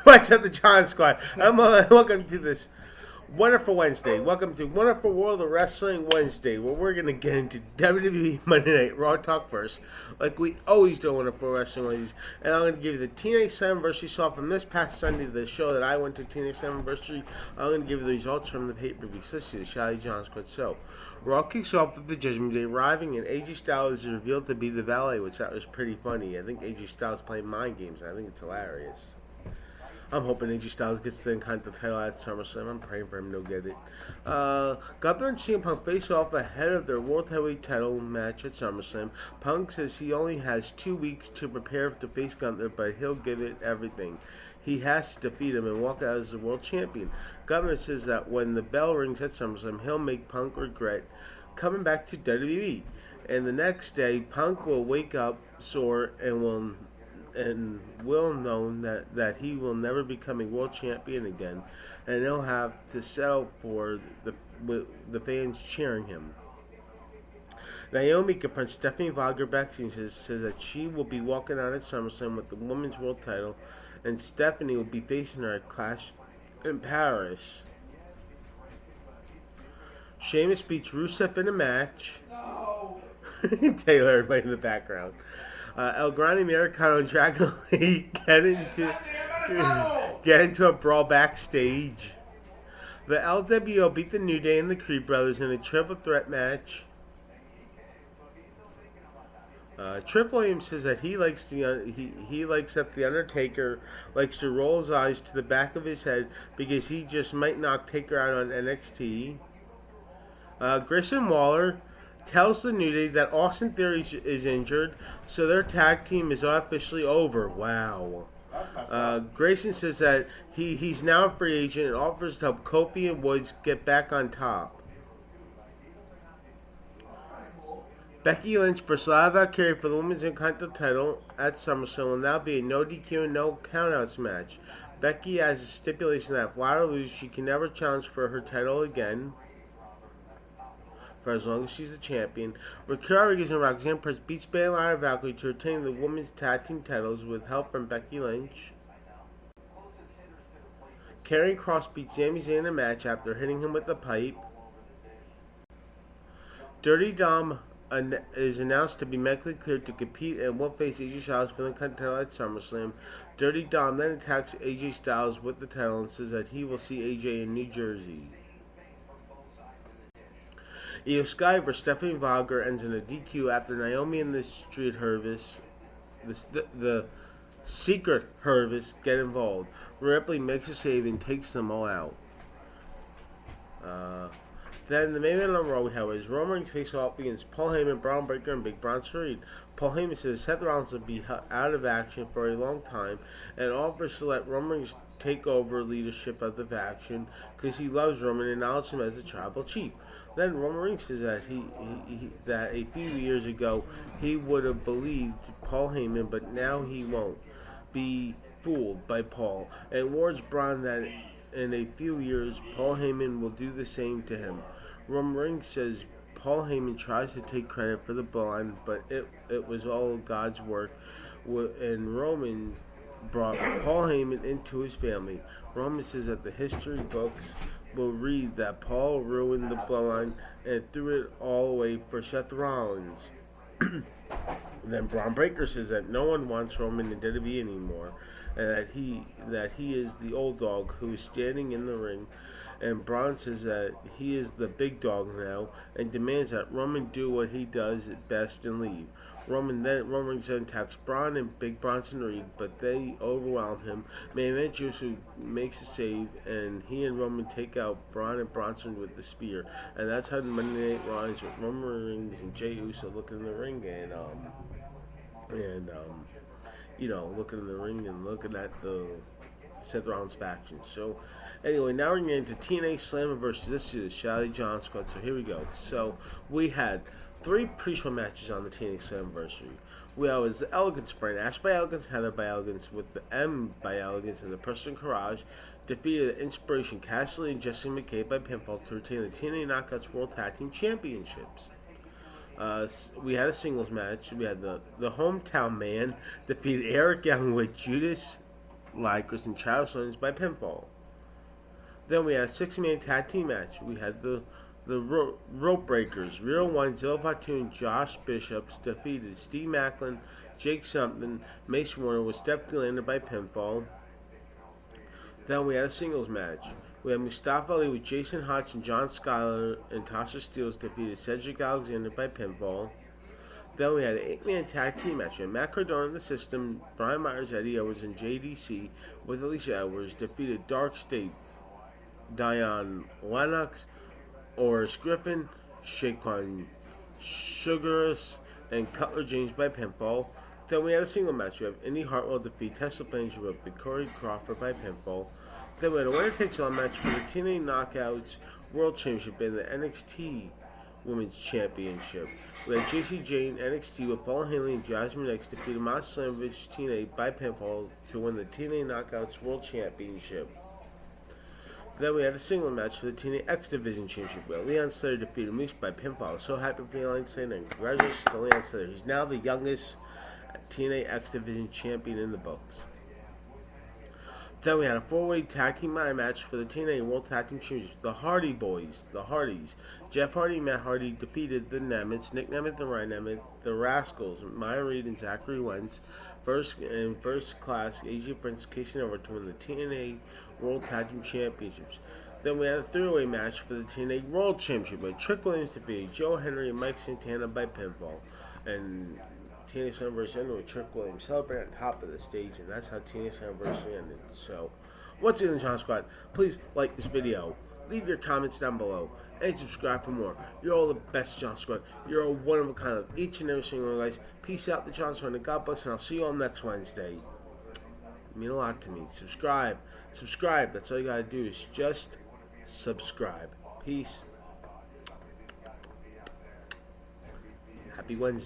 What's up, the John Squad? Welcome to this wonderful Wednesday. Welcome to Wonderful World of Wrestling Wednesday, where we're going to get into WWE Monday Night RAW talk first, like we always do on Wonderful Wrestling Wednesdays. And I'm going to give you the TNA Slammiversary saw from this past Sunday, the show that I went to, TNA Slammiversary. I'm going to give you the results from the pay-per-view. So this is the Shally John Squad. So, Raw kicks off with the Judgment Day arriving, and AJ Styles is revealed to be the valet, which that was pretty funny. I think AJ Styles playing mind games, and I think it's hilarious. I'm hoping AJ Styles gets the Intercontinental title at SummerSlam. I'm praying for him to get it. Gunther and CM Punk face off ahead of their World Heavyweight title match at SummerSlam. Punk says he only has 2 weeks to prepare to face Gunther, but he'll give it everything. He has to defeat him and walk out as the world champion. Gunther says that when the bell rings at SummerSlam, he'll make Punk regret coming back to WWE. And the next day, Punk will wake up sore and will know that he will never become a world champion again, and he'll have to settle for the fans cheering him. Naomi confronts Stephanie Wagner backstage and says that she will be walking out at SummerSlam with the women's world title, and Stephanie will be facing her at Clash in Paris. Sheamus beats Rusev in a match. No. Taylor, everybody in the background. El Grande Americano and Dragon Lee get into a brawl backstage. The LWO beat the New Day and the Creed Brothers in a triple threat match. Trick Williams says that he likes that the Undertaker likes to roll his eyes to the back of his head because he just might knock Taker out on NXT. Grayson Waller tells the New Day that Austin Theory is injured, so their tag team is officially over. Wow. Grayson says that he's now a free agent and offers to help Kofi and Woods get back on top. Becky Lynch versus Liv Valkyrie for the Women's Intercontinental title at SummerSlam will now be a no DQ and no countouts match. Becky has a stipulation that if Lana loses, she can never challenge for her title again, for as long as she's a champion. Raquel Rodriguez and Roxanne Perez beats Bayley and Lana Valkyrie to retain the women's tag team titles with help from Becky Lynch. Karrion Kross beats Sami Zayn in a match after hitting him with a pipe. Dirty Dom is announced to be medically cleared to compete and will face AJ Styles for the title at SummerSlam. Dirty Dom then attacks AJ Styles with the title and says that he will see AJ in New Jersey. Io Sky versus Stephanie Wagner ends in a DQ after Naomi and the Street Hervis, the Secret Hervis, get involved. Ripley makes a save and takes them all out. Then the main event on Raw we have is Roman Reigns face off against Paul Heyman, Braun Breaker, and Big Bronson Reed. Paul Heyman says Seth Rollins will be out of action for a long time and offers to let Roman Reigns take over leadership of the faction because he loves Roman and acknowledges him as a tribal chief. Then Roman Reigns says that that a few years ago he would have believed Paul Heyman, but now he won't be fooled by Paul, and warns Braun that in a few years Paul Heyman will do the same to him. Roman Reigns says Paul Heyman tries to take credit for the bloodline, but it was all God's work, and Roman brought Paul Heyman into his family. Roman says that the history books will read that Paul ruined the bloodline and threw it all away for Seth Rollins. Then Braun Breaker says that no one wants Roman in WWE anymore, and that he is the old dog who is standing in the ring. And Braun says that he is the big dog now and demands that Roman do what he does best and leave. Roman Reigns then attacks Braun and Big Bronson Reed, but they overwhelm him. Main Event Juicy makes a save, and he and Roman take out Braun and Bronson with the spear. And that's how the Monday Night Raw ends with Roman Reigns and Jey Uso looking in the ring looking in the ring and looking at the Seth Rollins faction. So, anyway, now we're getting into TNA Slammiversary. This is Shally John Squad. So here we go. So we had 3 pre-show matches on the TNA Slammiversary. We always the Elegance brand, Ash by Elegance, Heather by Elegance, with the M by Elegance and the Person Courage defeated the Inspiration Cassidy and Jesse McKay by pinfall to retain the TNA Knockouts World Tag Team Championships. We had a singles match. We had the Hometown Man defeat Eric Young with Judas Ligers and Charleston's by pinfall. Then we had a 6-man tag team match. We had the Rope Breakers, Real One, Zilla Fatu, and Josh Bishops defeated Steve Macklin, Jake Something, Mace Warner with Stephanie landed by pinfall. Then we had a singles match. We had Mustafa Ali with Jason Hutch and John Schuyler and Tasha Steelz defeated Cedric Alexander by pinfall. Then we had an 8-man tag team match. We had Matt Cardona in the System, Brian Myers, Eddie Edwards, and JDC with Alicia Edwards defeated Dark State, Diane Lennox, Oris Griffin, Shaquan Sugarus, and Cutler James by pinfall. Then we had a single match. We have Indy Hartwell defeat Tessa Blanchard with Victoria Crawford by pinfall. Then we had a winner takes all match for the TNA Knockouts World Championship and the NXT Women's Championship. We had JC Jane NXT with Paul Hanley and Jasmine X defeated Monster Slammiversary TNA by pinfall to win the TNA Knockouts World Championship. Then we had a single match for the TNA X Division Championship where Leon Slater defeated Moose by pinfall. So happy for Leon Slater and congratulations to Leon Slater. He's now the youngest TNA X Division champion in the books. Then we had a 4-way tag team match for the TNA World Tag Team Championship. The Hardy Boys, the Hardys, Jeff Hardy and Matt Hardy defeated the Nemeth, Nick Nemeth and Ryan Nemeth, the Rascals, Maya Reed and Zachary Wentz, first class AJ Prince, Casey Over to win the TNA World Tag Team Championships. Then we had a 3-way match for the TNA World Championship where Trick Williams defeated Joe Henry and Mike Santana by pinfall. And TNA Slammiversary ended with Trick Williams celebrating on top of the stage, and that's how TNA Slammiversary ended. So, once again, John Squad, please like this video, leave your comments down below, and subscribe for more. You're all the best, John Squad. You're all one of a kind of each and every single one, guys. Peace out, the John Squad, and God bless, and I'll see you all next Wednesday. It means a lot to me. Subscribe. That's all you gotta do is just subscribe. Peace. Happy Wednesday.